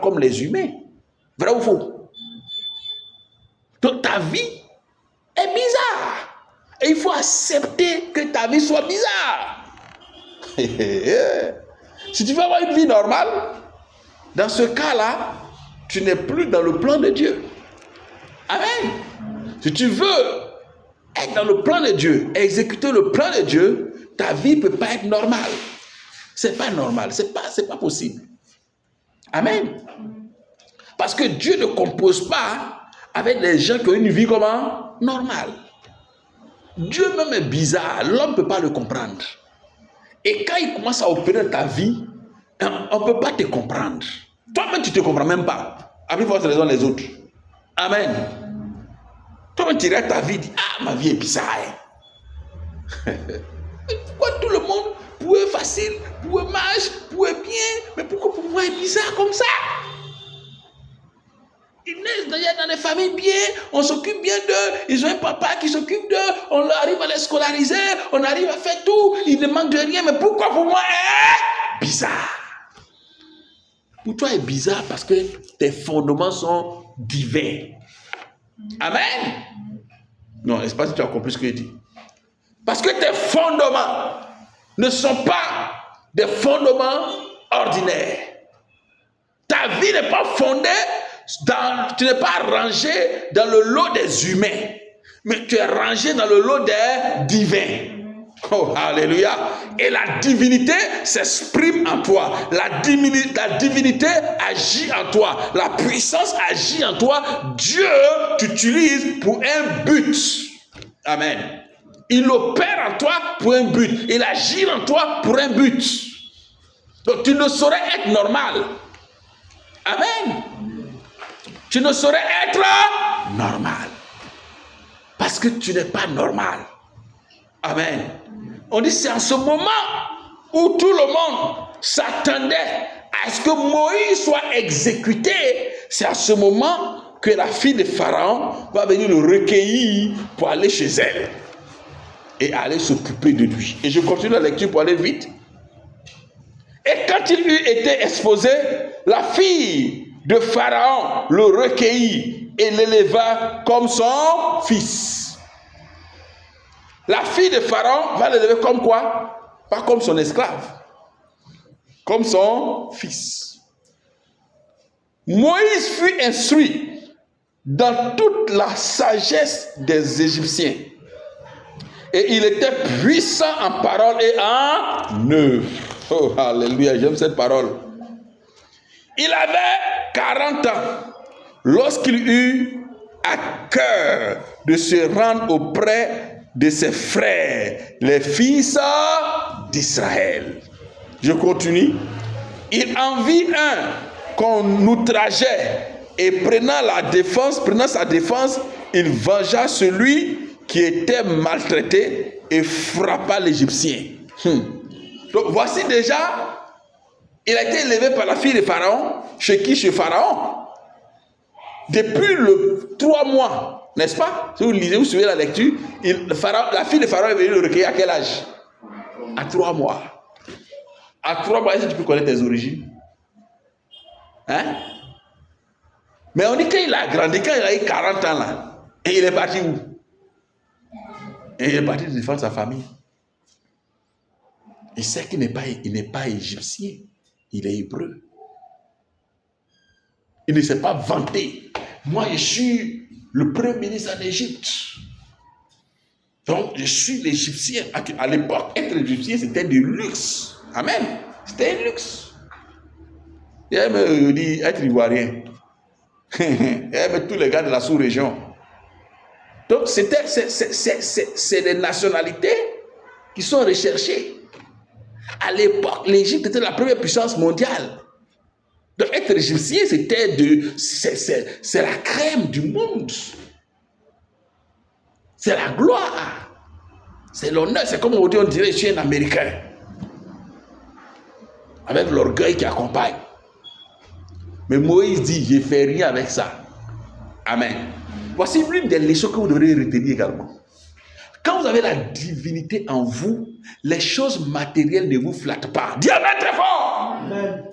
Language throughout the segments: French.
comme les humains. Vrai ou faux? Donc ta vie est bizarre. Et il faut accepter que ta vie soit bizarre. Si tu veux avoir une vie normale, dans ce cas-là, tu n'es plus dans le plan de Dieu. Amen. Si tu veux être dans le plan de Dieu, exécuter le plan de Dieu, ta vie ne peut pas être normale. C'est pas normal, c'est pas possible. Amen. Parce que Dieu ne compose pas avec des gens qui ont une vie comment? Normale. Dieu même est bizarre, l'homme ne peut pas le comprendre. Et quand il commence à opérer ta vie, on ne peut pas te comprendre. Toi-même, tu ne te comprends même pas. À plus forte raison les autres. Amen. Toi-même, tu regardes ta vie, tu dis, ah, ma vie est bizarre. Pourquoi tout le monde pouvait facile, pouvait marcher, pouvait bien, mais pourquoi pour moi est bizarre comme ça? Ils naissent dans des familles bien, on s'occupe bien d'eux, ils ont un papa qui s'occupe d'eux, on arrive à les scolariser, on arrive à faire tout, ils ne manquent de rien, mais pourquoi pour moi est bizarre? Pour toi est bizarre parce que tes fondements sont divers. Amen. Non, n'est-ce pas si tu as compris ce que je dis? Parce que tes fondements ne sont pas des fondements ordinaires. Ta vie n'est pas fondée tu n'es pas rangé dans le lot des humains, mais tu es rangé dans le lot des divins. Oh, alléluia. Et la divinité s'exprime en toi. La divinité agit en toi. La puissance agit en toi. Dieu t'utilise pour un but. Amen. Il opère en toi pour un but. Il agit en toi pour un but. Donc tu ne saurais être normal. Amen. Tu ne saurais être normal. Parce que tu n'es pas normal. Amen. On dit c'est en ce moment où tout le monde s'attendait à ce que Moïse soit exécuté. C'est à ce moment que la fille de Pharaon va venir le recueillir pour aller chez elle. Et aller s'occuper de lui. Et je continue la lecture pour aller vite. Et quand il eut été exposé, la fille de Pharaon le recueillit et l'éleva comme son fils. La fille de Pharaon va l'élever comme quoi? Pas comme son esclave, comme son fils. Moïse fut instruit dans toute la sagesse des Égyptiens. Et il était puissant en parole et en œuvre. Oh, alléluia, j'aime cette parole. Il avait 40 ans lorsqu'il eut à cœur de se rendre auprès de ses frères, les fils d'Israël. Je continue. Il en vit un qu'on outrageait et prenant sa défense, il vengea celui qui était maltraité et frappa l'Égyptien. Donc voici déjà, il a été élevé par la fille de Pharaon. Chez qui? Chez Pharaon. Depuis le 3 mois, n'est-ce pas? Si vous lisez, vous suivez la lecture, la fille de Pharaon est venue le recueillir à quel âge? À 3 mois. À 3 mois, est-ce que tu peux connaître tes origines? Hein? Mais on dit qu'il a grandi, quand il a eu 40 ans là, et il est parti où? Et il est parti défendre sa famille. Il sait qu'il n'est pas égyptien, il est hébreu. Il ne s'est pas vanté. Moi, je suis le premier ministre en Égypte. Donc, je suis l'Égyptien. À l'époque, être égyptien, c'était du luxe. Amen. C'était un luxe. Il me dit être ivoirien. Il aime tous les gars de la sous-région. Donc, c'est des nationalités qui sont recherchées. À l'époque, l'Égypte était la première puissance mondiale. Donc, être égyptien, c'est la crème du monde. C'est la gloire. C'est l'honneur. C'est comme on dirait, je suis un Américain. Avec l'orgueil qui accompagne. Mais Moïse dit, je ne fais rien avec ça. Amen. Voici l'une des leçons que vous devrez retenir également. Quand vous avez la divinité en vous, les choses matérielles ne vous flattent pas. Dis amen très fort. Amen.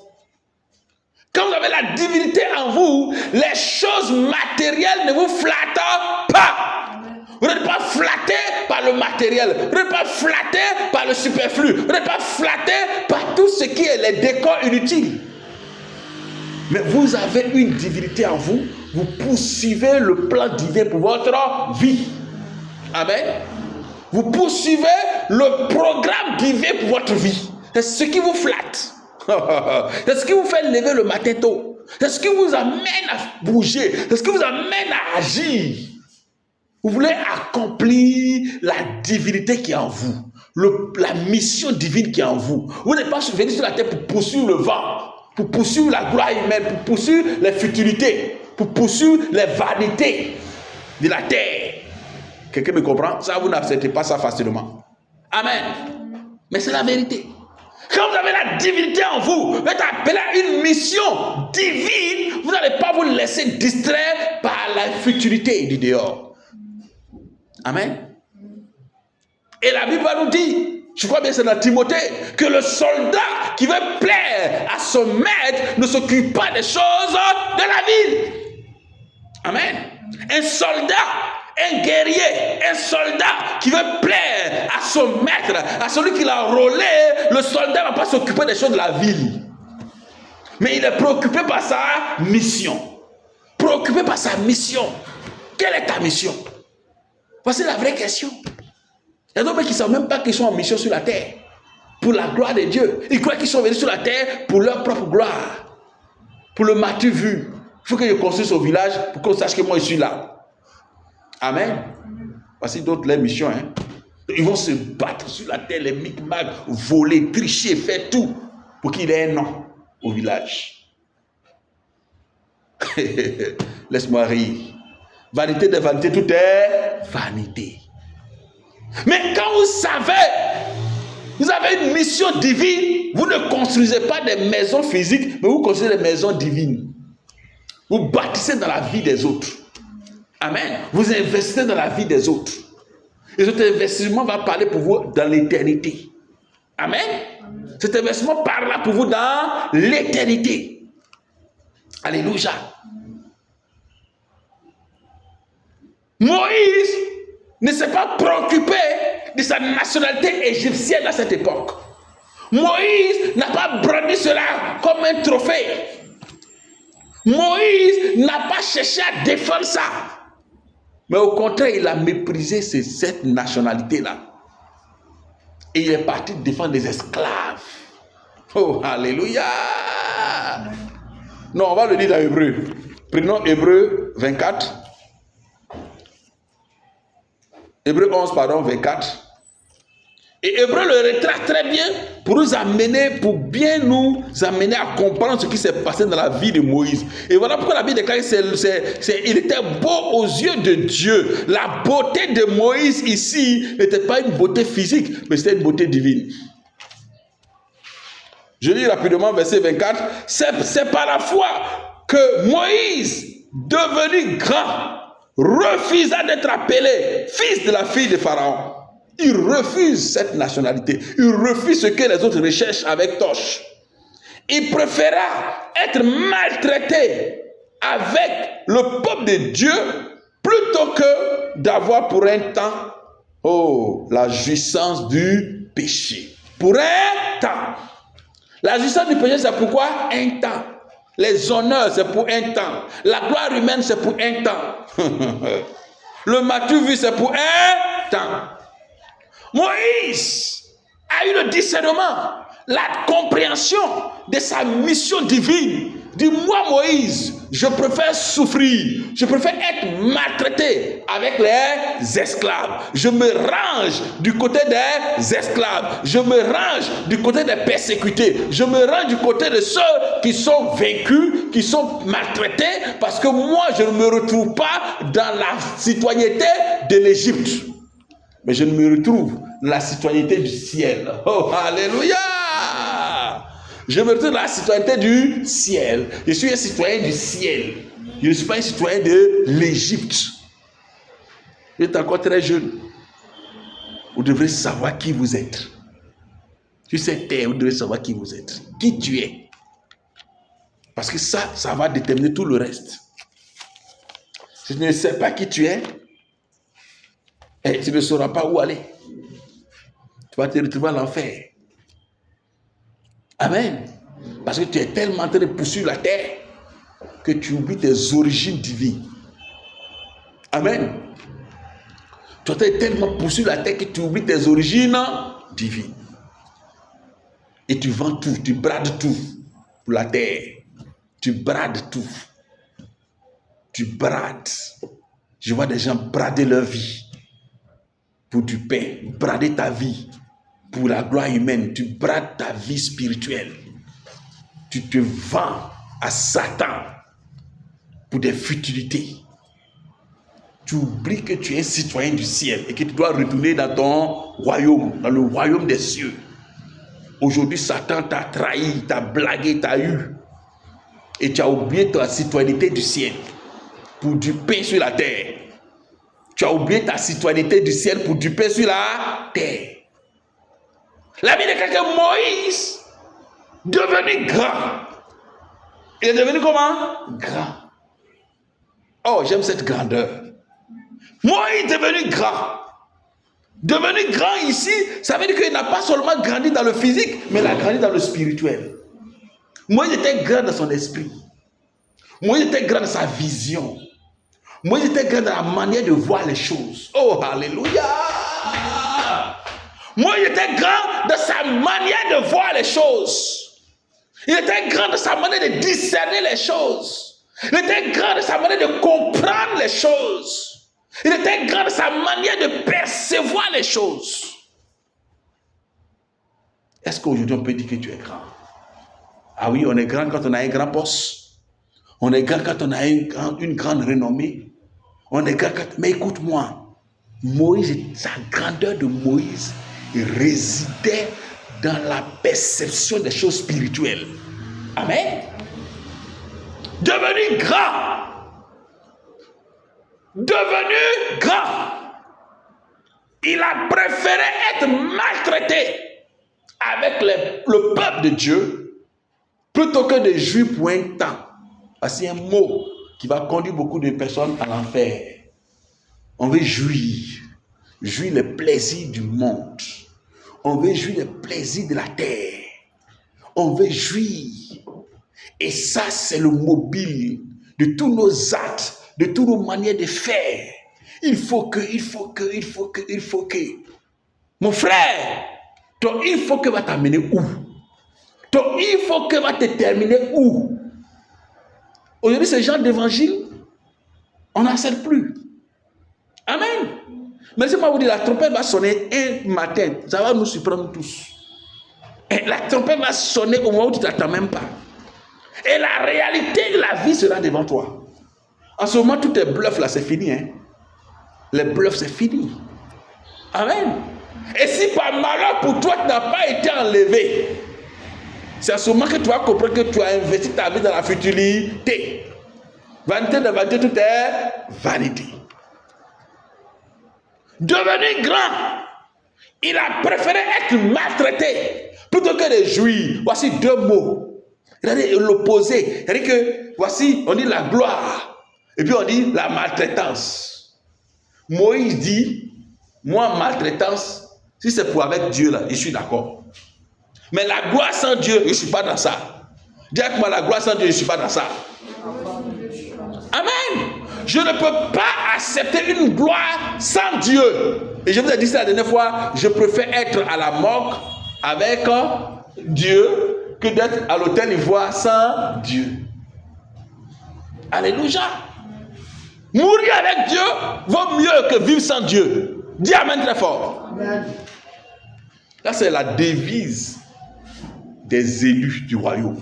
Quand vous avez la divinité en vous, les choses matérielles ne vous flattent pas. Vous n'êtes pas flatté par le matériel. Vous n'êtes pas flatté par le superflu. Vous n'êtes pas flatté par tout ce qui est les décors inutiles. Mais vous avez une divinité en vous. Vous poursuivez le plan divin pour votre vie. Amen. Vous poursuivez le programme divin pour votre vie. C'est ce qui vous flatte. C'est ce qui vous fait lever le matin tôt. C'est ce qui vous amène à bouger. C'est ce qui vous amène à agir. Vous voulez accomplir la divinité qui est en vous. La mission divine qui est en vous. Vous n'êtes pas venu sur la terre pour poursuivre le vent, pour poursuivre la gloire humaine, pour poursuivre les futurités, pour poursuivre les vanités de la terre. Quelqu'un me comprend? Ça, vous n'acceptez pas ça facilement. Amen. Mais c'est la vérité. Quand vous avez la divinité en vous, vous êtes appelé à une mission divine, vous n'allez pas vous laisser distraire par la futurité du dehors. Amen. Et la Bible va nous dire, je crois bien que c'est dans Timothée, que le soldat qui veut plaire à son maître ne s'occupe pas des choses de la ville. Amen. Un soldat, un guerrier, un soldat qui veut plaire à son maître, à celui qui l'a enrôlé, le soldat ne va pas s'occuper des choses de la ville. Mais il est préoccupé par sa mission. Préoccupé par sa mission. Quelle est ta mission? Voici la vraie question. Il y a d'autres qui ne savent même pas qu'ils sont en mission sur la terre. Pour la gloire de Dieu. Ils croient qu'ils sont venus sur la terre pour leur propre gloire. Pour le matu vu. Il faut que je construise au village pour qu'on sache que moi je suis là. Amen. Voici d'autres les missions. Ils vont se battre sur la terre, les micmacs, voler, tricher, faire tout pour qu'il ait un nom au village. Laisse-moi rire. Vanité de vanité, tout est vanité. Mais quand vous savez, vous avez une mission divine, vous ne construisez pas des maisons physiques, mais vous construisez des maisons divines. Vous bâtissez dans la vie des autres. Amen. Vous investissez dans la vie des autres. Et cet investissement va parler pour vous dans l'éternité. Amen. Cet investissement parlera pour vous dans l'éternité. Alléluia. Moïse ne s'est pas préoccupé de sa nationalité égyptienne à cette époque. Moïse n'a pas brandi cela comme un trophée. Moïse n'a pas cherché à défendre ça. Mais au contraire, il a méprisé cette nationalité-là. Et il est parti défendre des esclaves. Oh, alléluia! Non, on va le dire dans Hébreu. Prenons Hébreu 24. Hébreu 11, pardon, 24. Et Hébreu le retrace très bien pour nous amener, pour bien nous amener à comprendre ce qui s'est passé dans la vie de Moïse. Et voilà pourquoi la Bible déclare qu'il était beau aux yeux de Dieu. La beauté de Moïse ici n'était pas une beauté physique, mais c'était une beauté divine. Je lis rapidement verset 24. C'est par la foi que Moïse, devenu grand, refusa d'être appelé fils de la fille de Pharaon. Il refuse cette nationalité. Il refuse ce que les autres recherchent avec torche. Il préféra être maltraité avec le peuple de Dieu plutôt que d'avoir pour un temps, la jouissance du péché. Pour un temps. La jouissance du péché, c'est pourquoi? Un temps. Les honneurs, c'est pour un temps. La gloire humaine, c'est pour un temps. Le matu vu, c'est pour un temps. Moïse a eu le discernement, la compréhension de sa mission divine. Dis-moi, Moïse, je préfère souffrir, je préfère être maltraité avec les esclaves. Je me range du côté des esclaves. Je me range du côté des persécutés. Je me range du côté de ceux qui sont vaincus, qui sont maltraités, parce que moi, je ne me retrouve pas dans la citoyenneté de l'Égypte. Mais je me retrouve dans la citoyenneté du ciel. Oh, alléluia! Je me retrouve dans la citoyenneté du ciel. Je suis un citoyen du ciel. Je ne suis pas un citoyen de l'Égypte. Vous êtes encore très jeune. Vous devrez savoir qui vous êtes. Sur cette terre, vous devez savoir qui vous êtes. Qui tu es. Parce que ça va déterminer tout le reste. Si tu ne sais pas qui tu es, et tu ne sauras pas où aller. Tu vas te retrouver à l'enfer. Amen. Parce que tu es tellement en train de poursuivre la terre que tu oublies tes origines divines. Amen. Tu es tellement poursuivre la terre que tu oublies tes origines divines. Et tu vends tout, tu brades tout pour la terre. Tu brades tout. Tu brades. Je vois des gens brader leur vie pour du pain, brader ta vie pour la gloire humaine. Tu brades ta vie spirituelle. Tu te vends à Satan pour des futilités. Tu oublies que tu es un citoyen du ciel et que tu dois retourner dans ton royaume, dans le royaume des cieux. Aujourd'hui, Satan t'a trahi, t'a blagué, t'a eu. Et tu as oublié ta citoyenneté du ciel pour du pain sur la terre. Tu as oublié ta citoyenneté du ciel pour du pain sur la terre. La Bible déclare que Moïse, devenu grand, il est devenu comment? Grand. Oh, j'aime cette grandeur. Moïse est devenu grand. Devenu grand ici, ça veut dire qu'il n'a pas seulement grandi dans le physique, mais il a grandi dans le spirituel. Moïse était grand dans son esprit. Moïse était grand dans sa vision. Moïse était grand dans la manière de voir les choses. Oh, alléluia! Moïse était grand dans sa manière de voir les choses. Il était grand dans sa manière de discerner les choses. Il était grand dans sa manière de comprendre les choses. Il était grand dans sa manière de percevoir les choses. Est-ce qu'aujourd'hui on peut dire que tu es grand? Ah oui, on est grand quand on a un grand poste. On est grand quand on a une grande renommée. On est grand quand... Mais écoute-moi, Moïse, sa grandeur de Moïse résidait dans la perception des choses spirituelles. Amen. Devenu grand. Devenu grand. Il a préféré être maltraité avec le peuple de Dieu plutôt que de jouir pour un temps. Parce qu'il y a un mot qui va conduire beaucoup de personnes à l'enfer. On veut jouir les plaisirs du monde. On veut jouir les plaisirs de la terre. On veut jouir. Et ça, c'est le mobile de tous nos actes, de toutes nos manières de faire. Il faut que. Mon frère, ton il faut que va t'amener où? Ton il faut que va te terminer où? Aujourd'hui, ce genre d'évangile, on n'en sert plus. Amen. Mais laissez-moi vous dire, la trompette va sonner un matin. Ça va nous surprendre tous. Et la trompette va sonner au moment où tu ne t'attends même pas. Et la réalité de la vie sera devant toi. En ce moment, tous tes bluffs là, c'est fini. Hein? Les bluffs, c'est fini. Amen. Et si par malheur pour toi, tu n'as pas été enlevé, c'est à ce moment que tu vas comprendre que tu as investi ta vie dans la futilité. Vanité de vanité, tout est vanité. Devenu grand, il a préféré être maltraité plutôt que de jouir. Voici deux mots. Regardez l'opposé. C'est-à-dire que, voici, on dit la gloire. Et puis on dit la maltraitance. Moïse dit, moi, maltraitance, si c'est pour avec Dieu, là, je suis d'accord. Mais la gloire sans Dieu, je ne suis pas dans ça. Dis avec moi, la gloire sans Dieu, je ne suis pas dans ça. Amen. Je ne peux pas accepter une gloire sans Dieu. Et je vous ai dit ça la dernière fois, je préfère être à la morgue avec Dieu que d'être à l'hôtel Ivoire sans Dieu. Alléluia. Mourir avec Dieu vaut mieux que vivre sans Dieu. Dis amen très fort. Amen. Là, c'est la devise des élus du royaume.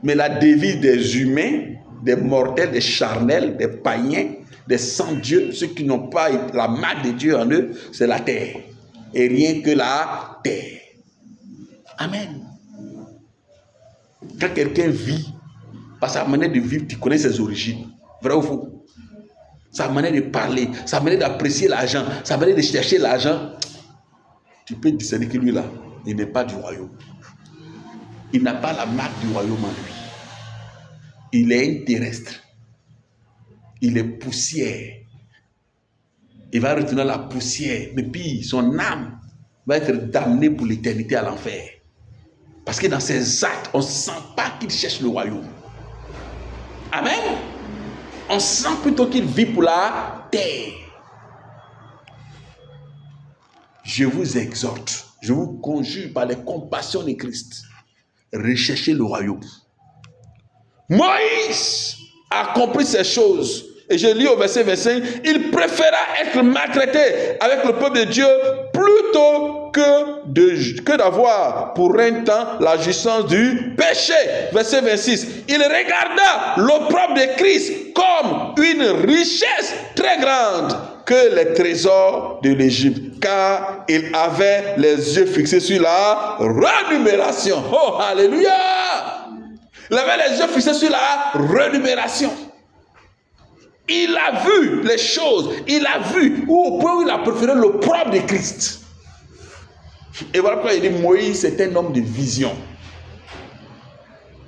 Mais la devise des humains, des mortels, des charnels, des païens, des sans-dieux, ceux qui n'ont pas la marque de Dieu en eux, c'est la terre. Et rien que la terre. Amen. Quand quelqu'un vit, par sa manière de vivre, tu connais ses origines. Vrai ou faux? Sa manière de parler, sa manière d'apprécier l'argent, sa manière de chercher l'argent, tu peux discerner que lui là, il n'est pas du royaume. Il n'a pas la marque du royaume en lui. il est un terrestre. Il est poussière. Il va retourner à la poussière. Mais puis, son âme va être damnée pour l'éternité à l'enfer. Parce que dans ses actes, on ne sent pas qu'il cherche le royaume. Amen. On sent plutôt qu'il vit pour la terre. Je vous exhorte, je vous conjure par les compassions de Christ, recherchez le royaume. Moïse a compris ces choses. Et je lis au verset 25, il préféra être maltraité avec le peuple de Dieu plutôt que d'avoir pour un temps la jouissance du péché. Verset 26, il regarda l'opprobre de Christ comme une richesse très grande que les trésors de l'Égypte, car il avait les yeux fixés sur la rémunération. Oh, alléluia! Il avait les yeux fixés sur la rémunération. Il a vu les choses, il a vu au point où il a préféré l'opprobre de Christ. Et voilà pourquoi il dit Moïse est un homme de vision.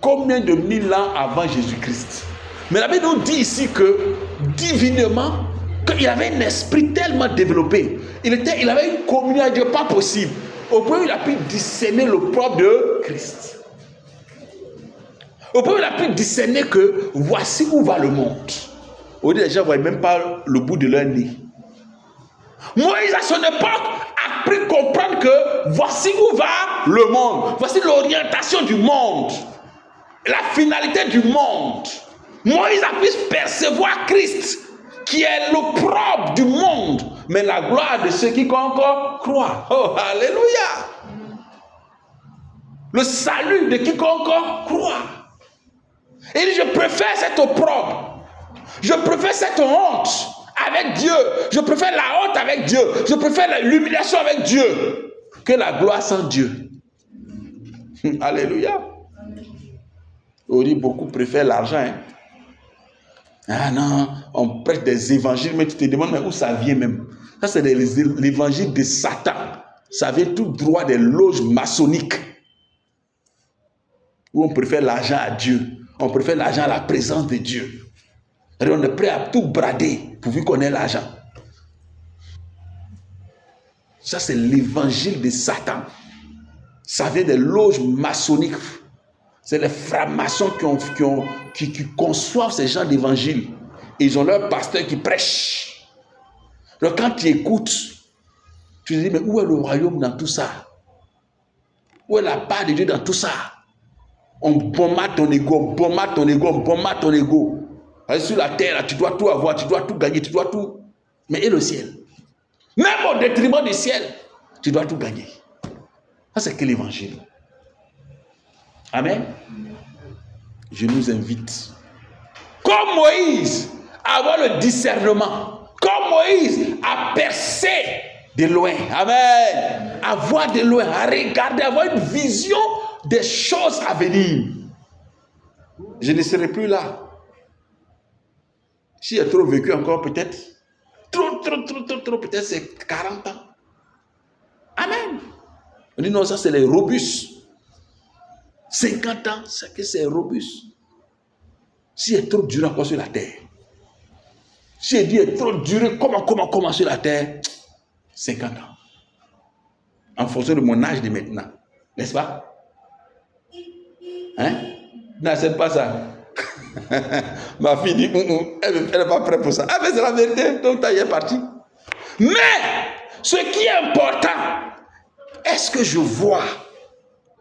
Combien de mille ans avant Jésus-Christ? Mais la Bible nous dit ici que divinement, qu'il avait un esprit tellement développé, il avait une communion à Dieu pas possible, au point où il a pu discerner l'opprobre de Christ. Au point où il a pu discerner que voici où va le monde. Aujourd'hui, les gens ne voient même pas le bout de leur nez. Moïse, à son époque, a pu comprendre que voici où va le monde. Voici l'orientation du monde. La finalité du monde. Moïse a pu percevoir Christ, qui est l'opprobre du monde, mais la gloire de ceux qui encore croient. Oh, alléluia! Le salut de quiconque croit. Et il dit, je préfère cet opprobre. Je préfère cette honte avec Dieu. Je préfère la honte avec Dieu. Je préfère l'humiliation avec Dieu que la gloire sans Dieu. Alléluia. Aujourd'hui, beaucoup préfèrent l'argent. Hein? Ah non, on prête des évangiles, mais tu te demandes mais où ça vient même. Ça, c'est l'évangile de Satan. Ça vient tout droit des loges maçonniques. Où on préfère l'argent à Dieu. On préfère l'argent à la présence de Dieu. Et on est prêt à tout brader pourvu qu'on ait l'argent. Ça, c'est l'évangile de Satan. Ça vient des loges maçonniques. C'est les francs-maçons qui conçoivent ces genres d'évangile. Ils ont leur pasteur qui prêche. Donc quand tu écoutes, tu te dis, mais où est le royaume dans tout ça? Où est la part de Dieu dans tout ça? On bombarde ton ego, on bombarde ton ego, on bombarde ton ego. Sur la terre, là, tu dois tout avoir, tu dois tout gagner, tu dois tout. Mais et le ciel? Même au détriment du ciel, tu dois tout gagner. Ça, c'est que l'évangile. Amen. Je nous invite, comme Moïse, à avoir le discernement. Comme Moïse a percé de loin. Amen. À voir de loin, à regarder, à avoir une vision des choses à venir. Je ne serai plus là. Si j'ai trop vécu encore, peut-être, trop, peut-être c'est 40 ans. Amen. On dit non, ça c'est les robustes. 50 ans, c'est que c'est robuste. Si j'ai trop duré encore sur la terre, si j'ai dit trop duré, comment sur la terre, 50 ans. En fonction de mon âge de maintenant. N'est-ce pas? Hein? N'accepte pas ça. Ma fille dit, elle n'est pas prête pour ça. Ah, mais c'est la vérité, donc elle est partie. Mais, ce qui est important, est-ce que je vois?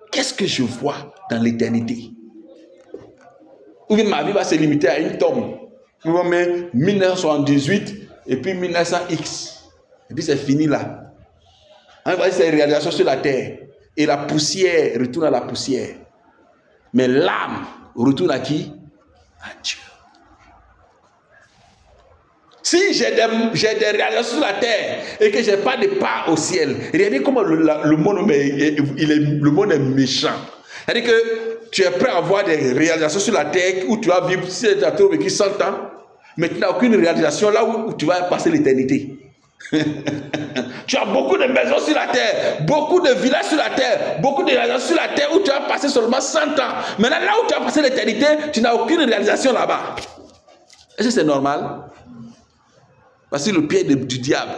Qu'est-ce que je vois dans l'éternité? Ou bien ma vie va se limiter à une tombe. On va mettre 1978 et puis 1900X. Et puis c'est fini là. On va dire c'est une réalisation sur la terre. Et la poussière retourne à la poussière. Mais l'âme retourne à qui? À Dieu. Si j'ai des réalisations sur la terre et que je n'ai pas de part au ciel, regardez comment le monde est méchant. C'est-à-dire que tu es prêt à avoir des réalisations sur la terre où tu vas vivre, si tu as trop vécu 100 ans, mais tu n'as aucune réalisation là où tu vas passer l'éternité. Tu as beaucoup de maisons sur la terre, beaucoup de villages sur la terre, beaucoup de réalisations sur la terre où tu as passé seulement 100 ans. Maintenant, là où tu as passé l'éternité, tu n'as aucune réalisation là-bas. Est-ce que c'est normal? Parce que le pied du diable.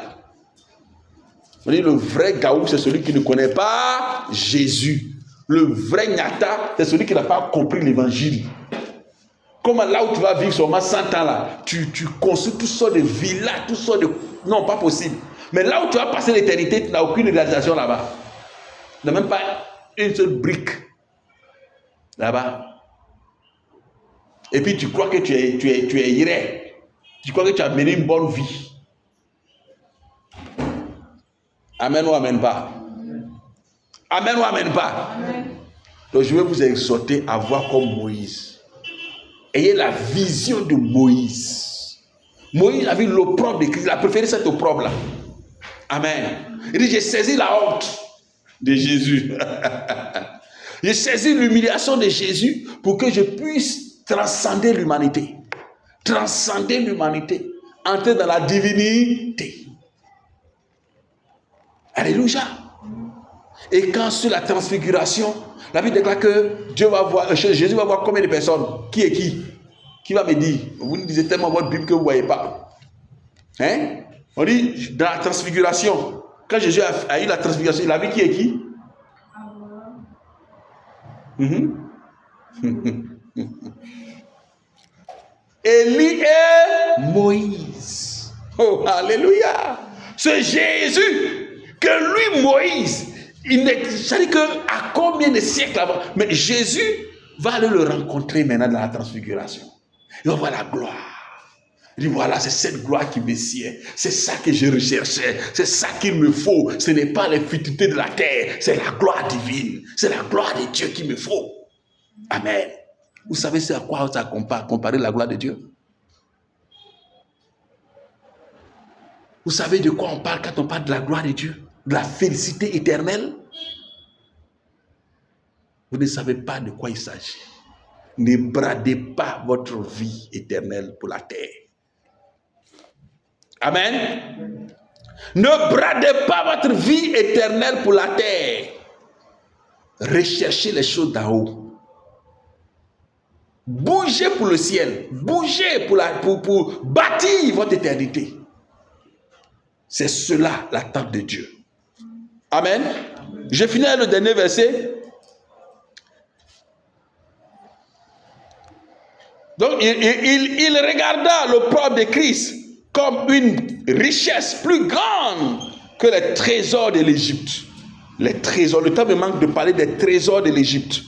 On dit le vrai gaou, c'est celui qui ne connaît pas Jésus. Le vrai nyata, c'est celui qui n'a pas compris l'évangile. Comme là où tu vas vivre seulement 100 ans là, tu construis toutes sortes de villas, toutes sortes de... Non, pas possible. Mais là où tu vas passer l'éternité, tu n'as aucune réalisation là-bas. Tu n'as même pas une seule brique là-bas. Et puis tu crois que tu es iré. Tu crois que tu as mené une bonne vie. Amen ou amen pas? Amen ou amen pas? Amen. Donc je vais vous exhorter à voir comme Moïse. Ayez la vision de Moïse. Moïse a vu l'opprobre de Christ. Il a préféré cet opprobre-là. Amen. Il dit, j'ai saisi la honte de Jésus. J'ai saisi l'humiliation de Jésus pour que je puisse transcender l'humanité. Transcender l'humanité. Entrer dans la divinité. Alléluia. Et quand sur la transfiguration, la Bible déclare que Jésus va voir combien de personnes? Qui est qui? Qui va me dire? Vous nous disiez tellement votre Bible que vous ne voyez pas. Hein? On dit dans la transfiguration, quand Jésus a eu la transfiguration, il a vu qui est qui? Élie et Moïse. Oh, alléluia. C'est Jésus que lui, Moïse, c'est-à-dire qu'à combien de siècles avant, mais Jésus va aller le rencontrer maintenant dans la transfiguration. Il va voir la gloire. Il dit voilà, c'est cette gloire qui me sied. C'est ça que je recherchais. C'est ça qu'il me faut. Ce n'est pas les futilités de la terre. C'est la gloire divine. C'est la gloire de Dieu qu'il me faut. Amen. Vous savez c'est à quoi ça comparer la gloire de Dieu? Vous savez de quoi on parle quand on parle de la gloire de Dieu? De la félicité éternelle? Vous ne savez pas de quoi il s'agit. Ne bradez pas votre vie éternelle pour la terre. Amen. Ne bradez pas votre vie éternelle pour la terre. Recherchez les choses d'en haut. Bougez pour le ciel. Bougez pour bâtir votre éternité. C'est cela l'attente de Dieu. Amen. Je finis avec le dernier verset. Donc, il regarda l'opprobre de Christ comme une richesse plus grande que les trésors de l'Égypte. Les trésors, le temps me manque de parler des trésors de l'Égypte.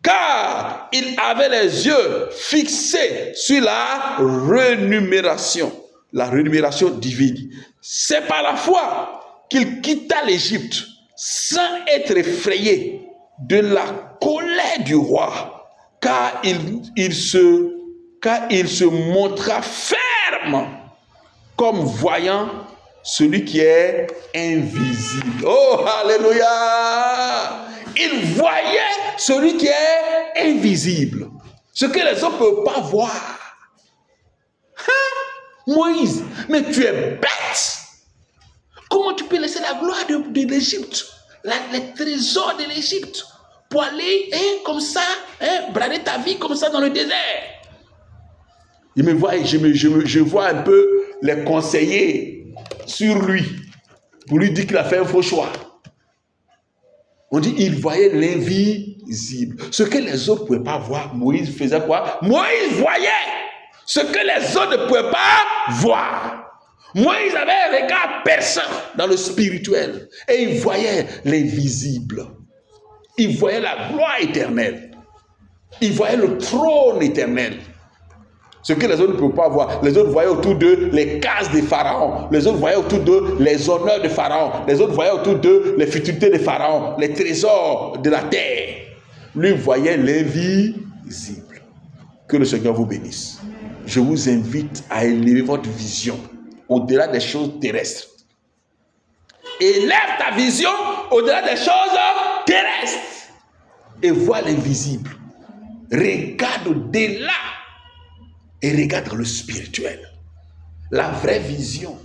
Car il avait les yeux fixés sur la rémunération divine. C'est par la foi qu'il quitta l'Égypte sans être effrayé de la colère du roi, car il se montra ferme comme voyant celui qui est invisible. Oh, alléluia! Il voyait celui qui est invisible. Ce que les hommes ne peuvent pas voir. Hein? Moïse, mais tu es bête! Comment tu peux laisser la gloire de l'Égypte, les trésors de l'Égypte, pour aller comme ça, brader ta vie comme ça dans le désert? Je vois un peu les conseillers sur lui, pour lui dire qu'il a fait un faux choix. On dit il voyait l'invisible. Ce que les autres ne pouvaient pas voir, Moïse faisait quoi? Moïse voyait ce que les autres ne pouvaient pas voir. Moïse avait un regard perçant dans le spirituel. Et il voyait l'invisible. Il voyait la gloire éternelle. Il voyait le trône éternel. Ce que les autres ne pouvaient pas voir. Les autres voyaient autour d'eux les cases de Pharaon. Les autres voyaient autour d'eux les honneurs de Pharaon. Les autres voyaient autour d'eux les futilités de Pharaon, les trésors de la terre. Lui voyait l'invisible. Que le Seigneur vous bénisse. Je vous invite à élever votre vision au-delà des choses terrestres. Élève ta vision au-delà des choses terrestres. Et vois l'invisible. Regarde au-delà. Et regarde le spirituel. La vraie vision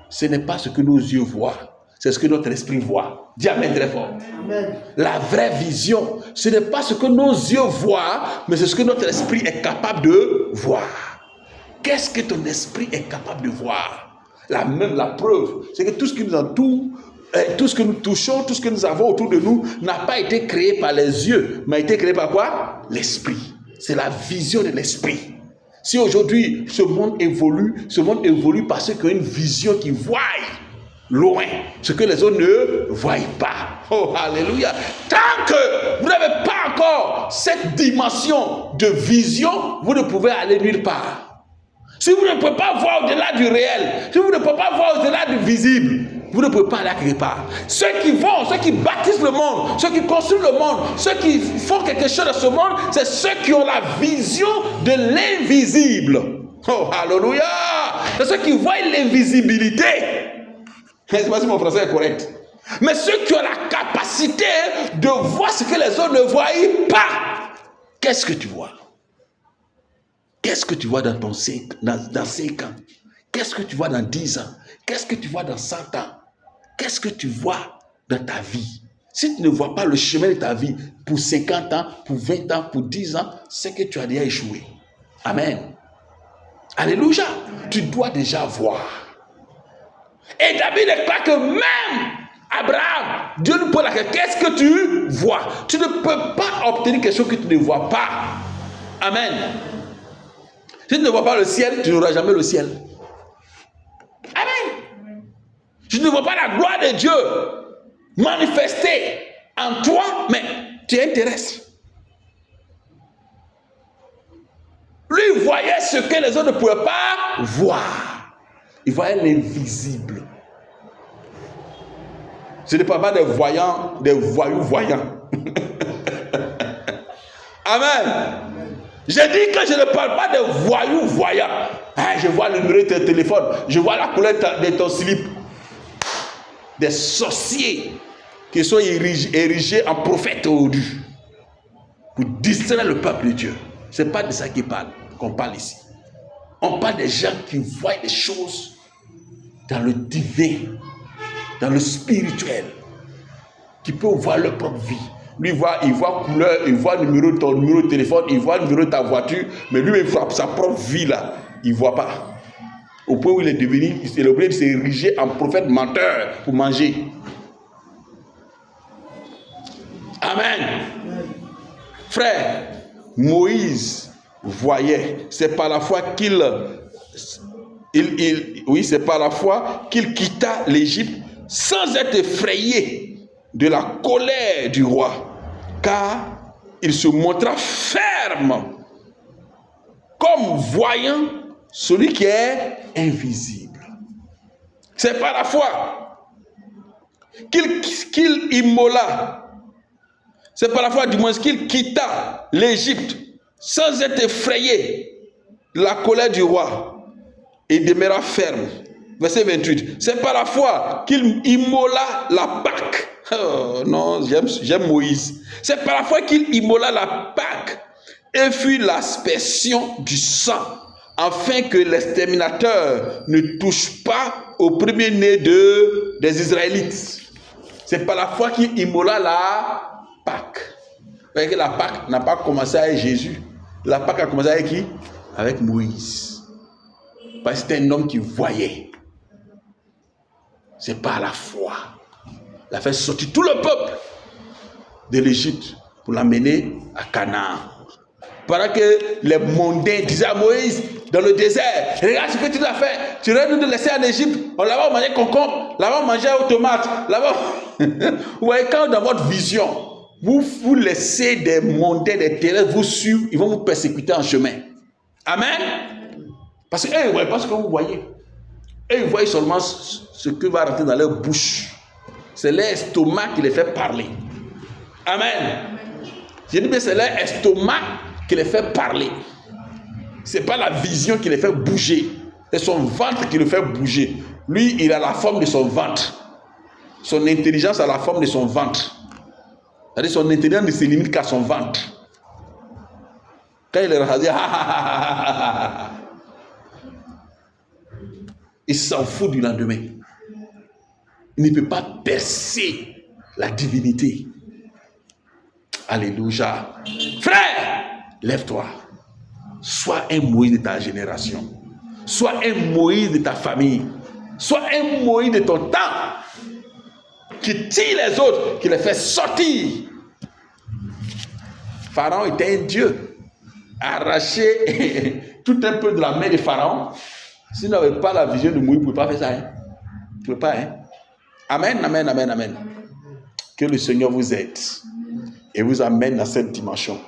ce n'est pas ce que nos yeux voient, c'est ce que notre esprit voit. Dis amen très fort. Amen. La vraie vision, ce n'est pas ce que nos yeux voient, mais c'est ce que notre esprit est capable de voir. Qu'est-ce que ton esprit est capable de voir? La preuve, c'est que tout ce qui nous entoure, tout ce que nous touchons, tout ce que nous avons autour de nous n'a pas été créé par les yeux, mais a été créé par quoi? L'esprit. C'est la vision de l'esprit. Si aujourd'hui ce monde évolue parce qu'il y a une vision qui voit loin, ce que les autres ne voient pas. Oh, alléluia. Tant que vous n'avez pas encore cette dimension de vision, vous ne pouvez aller nulle part. Si vous ne pouvez pas voir au-delà du réel, si vous ne pouvez pas voir au-delà du visible, vous ne pouvez pas aller quelque part. Ceux qui vont, ceux qui bâtissent le monde, ceux qui construisent le monde, ceux qui font quelque chose dans ce monde, c'est ceux qui ont la vision de l'invisible. Oh, alléluia! C'est ceux qui voient l'invisibilité. Je ne sais pas si mon français est correct. Mais ceux qui ont la capacité de voir ce que les autres ne voient pas. Qu'est-ce que tu vois? Qu'est-ce que tu vois dans 5 ans? Qu'est-ce que tu vois dans 10 ans? Qu'est-ce que tu vois dans 100 ans? Qu'est-ce que tu vois dans ta vie? Si tu ne vois pas le chemin de ta vie pour 50 ans, pour 20 ans, pour 10 ans, c'est que tu as déjà échoué. Amen. Alléluia. Tu dois déjà voir. Et David déclare que même Abraham, Dieu nous pose la question, qu'est-ce que tu vois? Tu ne peux pas obtenir quelque chose que tu ne vois pas. Amen. Si tu ne vois pas le ciel, tu n'auras jamais le ciel. Amen. Si tu ne vois pas la gloire de Dieu manifestée en toi, mais tu es un terrestre. Lui, il voyait ce que les autres ne pouvaient pas voir. Il voyait l'invisible. Ce n'est pas des voyants, des voyous voyants. Amen. J'ai dit que je ne parle pas de voyous voyants. Je vois le numéro de ton téléphone. Je vois la couleur de ton slip. Des sorciers qui sont érigés en prophètes aujourd'hui pour distraire le peuple de Dieu. Ce n'est pas de ça qu'on parle ici. On parle des gens qui voient des choses dans le divin, dans le spirituel, qui peuvent voir leur propre vie. Lui, il voit couleur, il voit ton numéro de téléphone, il voit le numéro de ta voiture, mais lui, il voit sa propre vie là, il ne voit pas. Au point où il est devenu, il est obligé de s'ériger en prophète menteur pour manger. Amen. Frère, Moïse voyait, c'est par la foi qu'il quitta l'Égypte sans être effrayé de la colère du roi, car il se montra ferme, comme voyant celui qui est invisible. C'est par la foi qu'il immola. C'est par la foi, du moins, qu'il quitta l'Égypte sans être effrayé de la colère du roi et demeura ferme. Verset 28. C'est par la foi qu'il immola la Pâque. Oh non, j'aime Moïse. C'est par la foi qu'il immola la Pâque et fut l'aspersion du sang, afin que l'exterminateur ne touche pas au premier-né des Israélites. C'est par la foi qu'il immola la Pâque. Vous voyez que la Pâque n'a pas commencé avec Jésus. La Pâque a commencé avec qui? Avec Moïse. Parce que c'était un homme qui voyait. C'est par la foi. Il a fait sortir tout le peuple de l'Égypte pour l'amener à Canaan. Pendant que les mondains disaient à Moïse dans le désert, regarde ce que tu as fait. Tu aurais dû nous laisser en Égypte. On là-bas on mangeait concombre, là-bas on mangeait aux tomates, là-bas. Vous voyez, quand dans votre vision, vous laissez des mondains, des terrestres vous suivre, ils vont vous persécuter en chemin. Amen. Parce qu'eux, ils ne voient pas ce que vous voyez. Eux, ils voient seulement ce que va rentrer dans leur bouche. C'est leur estomac qui les fait parler. Amen. Je dis bien, c'est leur estomac qui les fait parler. Ce n'est pas la vision qui les fait bouger. C'est son ventre qui le fait bouger. Lui, il a la forme de son ventre. Son intelligence a la forme de son ventre. C'est-à-dire son intelligence ne se limite qu'à son ventre. Quand il est rasé, il s'en fout du lendemain. Il ne peut pas percer la divinité. Alléluia. Frère, lève-toi. Sois un Moïse de ta génération. Sois un Moïse de ta famille. Sois un Moïse de ton temps. Qui tire les autres, qui les fait sortir. Pharaon était un dieu. Arracher tout un peu de la main de Pharaon. S'il n'avait pas la vision de Moïse, il ne pouvait pas faire ça. Il ne pouvait pas. Amen, amen, amen, amen. Que le Seigneur vous aide et vous amène dans cette dimension.